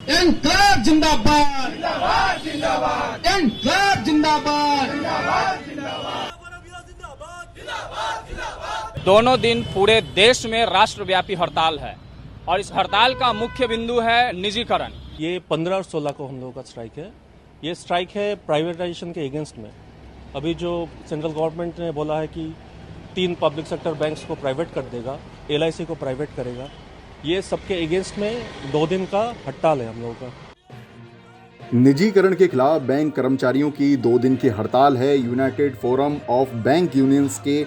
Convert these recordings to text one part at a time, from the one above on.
इंकलाब जिंदाबाद जिंदाबाद जिंदाबाद, इंकलाब जिंदाबाद जिंदाबाद जिंदाबाद। दोनों दिन पूरे देश में राष्ट्रव्यापी हड़ताल है और इस हड़ताल का मुख्य बिंदु है निजीकरण। ये 15 और 16 को हम लोगों का स्ट्राइक है। ये स्ट्राइक है प्राइवेटाइजेशन के अगेंस्ट में। अभी जो सेंट्रल गवर्नमेंट ने बोला है कि 3 पब्लिक सेक्टर बैंक्स को प्राइवेट कर देगा, LIC को प्राइवेट करेगा, ये सबके अगेंस्ट में 2 दिन का हड़ताल है हम लोगों का। निजीकरण के खिलाफ बैंक कर्मचारियों की 2 दिन की हड़ताल है। United forum of bank unions के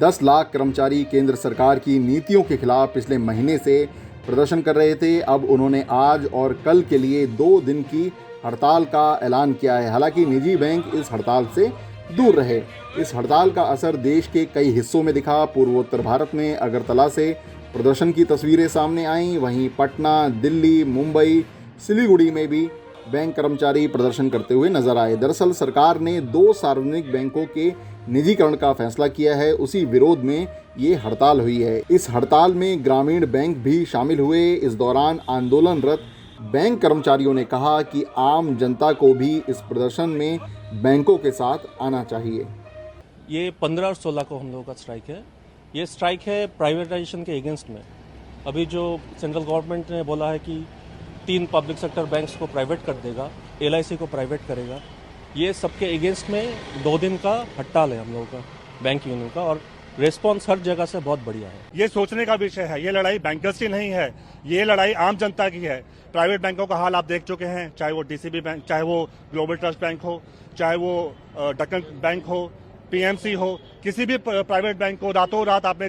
10 लाख कर्मचारी केंद्र सरकार की नीतियों के खिलाफ पिछले महीने से प्रदर्शन कर रहे थे। अब उन्होंने आज और कल के लिए 2 दिन की हड़ताल का ऐलान किया है। हालांकि निजी बैंक इस हड़ताल से दूर रहे। इस हड़ताल का असर देश के कई हिस्सों में दिखा। पूर्वोत्तर भारत में अगरतला से प्रदर्शन की तस्वीरें सामने आईं। वहीं पटना, दिल्ली, मुंबई, सिलीगुड़ी में भी बैंक कर्मचारी प्रदर्शन करते हुए नजर आए। दरअसल सरकार ने 2 सार्वजनिक बैंकों के निजीकरण का फैसला किया है। उसी विरोध में ये हड़ताल हुई है। इस हड़ताल में ग्रामीण बैंक भी शामिल हुए। इस दौरान आंदोलनरत बैंक कर्मचारियों ने कहा कि आम जनता को भी इस प्रदर्शन में बैंकों के साथ आना चाहिए। ये 15 और 16 को हम लोगों का स्ट्राइक है। ये स्ट्राइक है प्राइवेटाइजेशन के अगेंस्ट में। अभी जो सेंट्रल गवर्नमेंट ने बोला है कि 3 पब्लिक सेक्टर बैंक्स को प्राइवेट कर देगा, LIC को प्राइवेट करेगा, ये सबके अगेंस्ट में 2 दिन का हड़ताल है हम लोगों का बैंक यूनियन का। और रेस्पॉन्स हर जगह से बहुत बढ़िया है। ये सोचने का विषय है। ये लड़ाई बैंकर्स की नहीं है, ये लड़ाई आम जनता की है। प्राइवेट बैंकों का हाल आप देख चुके हैं, चाहे वो DCB बैंक, चाहे वो ग्लोबल ट्रस्ट बैंक हो, चाहे वो डकन बैंक हो, PMC हो, किसी भी प्राइवेट बैंक को रातों रात आपने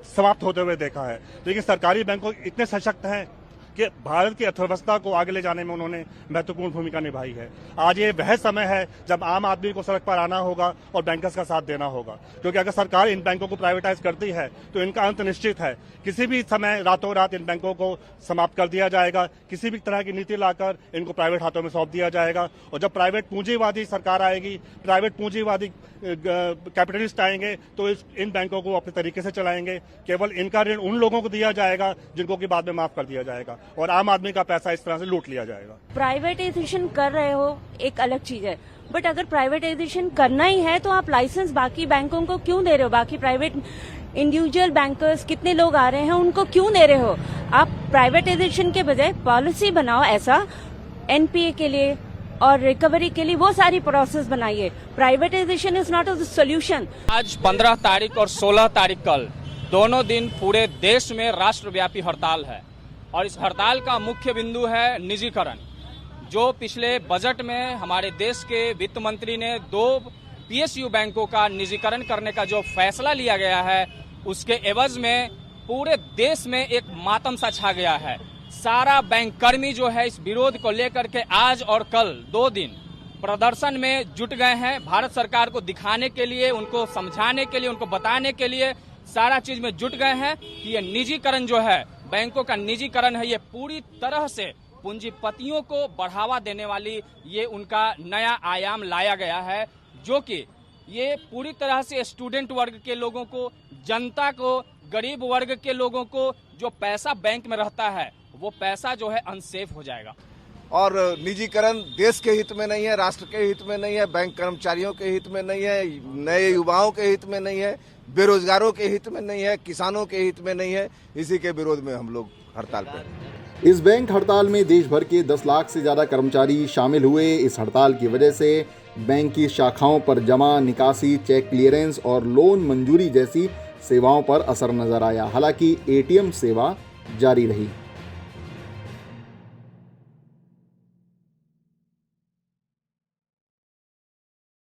समाप्त होते हुए देखा है। लेकिन सरकारी बैंकों इतने सशक्त हैं कि भारत की अर्थव्यवस्था को आगे ले जाने में उन्होंने महत्वपूर्ण भूमिका निभाई है। आज ये वह समय है जब आम आदमी को सड़क पर आना होगा और बैंकर्स का साथ देना होगा, क्योंकि अगर सरकार इन बैंकों को प्राइवेटाइज करती है तो इनका अंत निश्चित है। किसी भी समय रातों रात इन बैंकों को समाप्त कर दिया जाएगा, किसी भी तरह की नीति लाकर इनको प्राइवेट हाथों में सौंप दिया जाएगा। और जब प्राइवेट पूंजीवादी सरकार आएगी, प्राइवेट पूंजीवादी कैपिटलिस्ट आएंगे तो इन बैंकों को अपने तरीके से चलाएंगे। केवल इनका ऋण उन लोगों को दिया जाएगा जिनको कि बाद में माफ कर दिया जाएगा और आम आदमी का पैसा इस तरह से लूट लिया जाएगा। प्राइवेटाइजेशन कर रहे हो एक अलग चीज है, बट अगर प्राइवेटाइजेशन करना ही है तो आप लाइसेंस बाकी बैंकों को क्यों दे रहे हो? बाकी प्राइवेट इंडिविजुअल बैंकर्स कितने लोग आ रहे हैं उनको क्यों दे रहे हो? आप प्राइवेटाइजेशन के बजाय पॉलिसी बनाओ ऐसा NPA के लिए और रिकवरी के लिए, वो सारी प्रोसेस बनाइए। Privatisation is not a solution. आज 15 तारीख और 16 तारीख कल दोनों दिन पूरे देश में राष्ट्रव्यापी हड़ताल है और इस हड़ताल का मुख्य बिंदु है निजीकरण। जो पिछले बजट में हमारे देश के वित्त मंत्री ने 2 PSU बैंकों का निजीकरण करने का जो फैसला लिया गया है, उसके एवज में पूरे देश में एक मातम सा छा गया है। सारा बैंक कर्मी जो है इस विरोध को लेकर के आज और कल 2 दिन प्रदर्शन में जुट गए हैं। भारत सरकार को दिखाने के लिए, उनको समझाने के लिए, उनको बताने के लिए सारा चीज में जुट गए हैं कि ये निजीकरण जो है, बैंकों का निजीकरण है, ये पूरी तरह से पूंजीपतियों को बढ़ावा देने वाली ये उनका नया आयाम लाया गया है, जो कि ये पूरी तरह से स्टूडेंट वर्ग के लोगों को, जनता को, गरीब वर्ग के लोगों को जो पैसा बैंक में रहता है वो पैसा जो है अनसेफ हो जाएगा। और निजीकरण देश के हित में नहीं है, राष्ट्र के हित में नहीं है, बैंक कर्मचारियों के हित में नहीं है, नए युवाओं के हित में नहीं है, बेरोजगारों के हित में नहीं है, किसानों के हित में नहीं है। इसी के विरोध में हम लोग हड़ताल पे हैं। इस बैंक हड़ताल में देश भर के 10 लाख से ज़्यादा कर्मचारी शामिल हुए। इस हड़ताल की वजह से बैंक की शाखाओं पर जमा, निकासी, चेक क्लियरेंस और लोन मंजूरी जैसी सेवाओं पर असर नजर आया। हालांकि ATM सेवा जारी रही।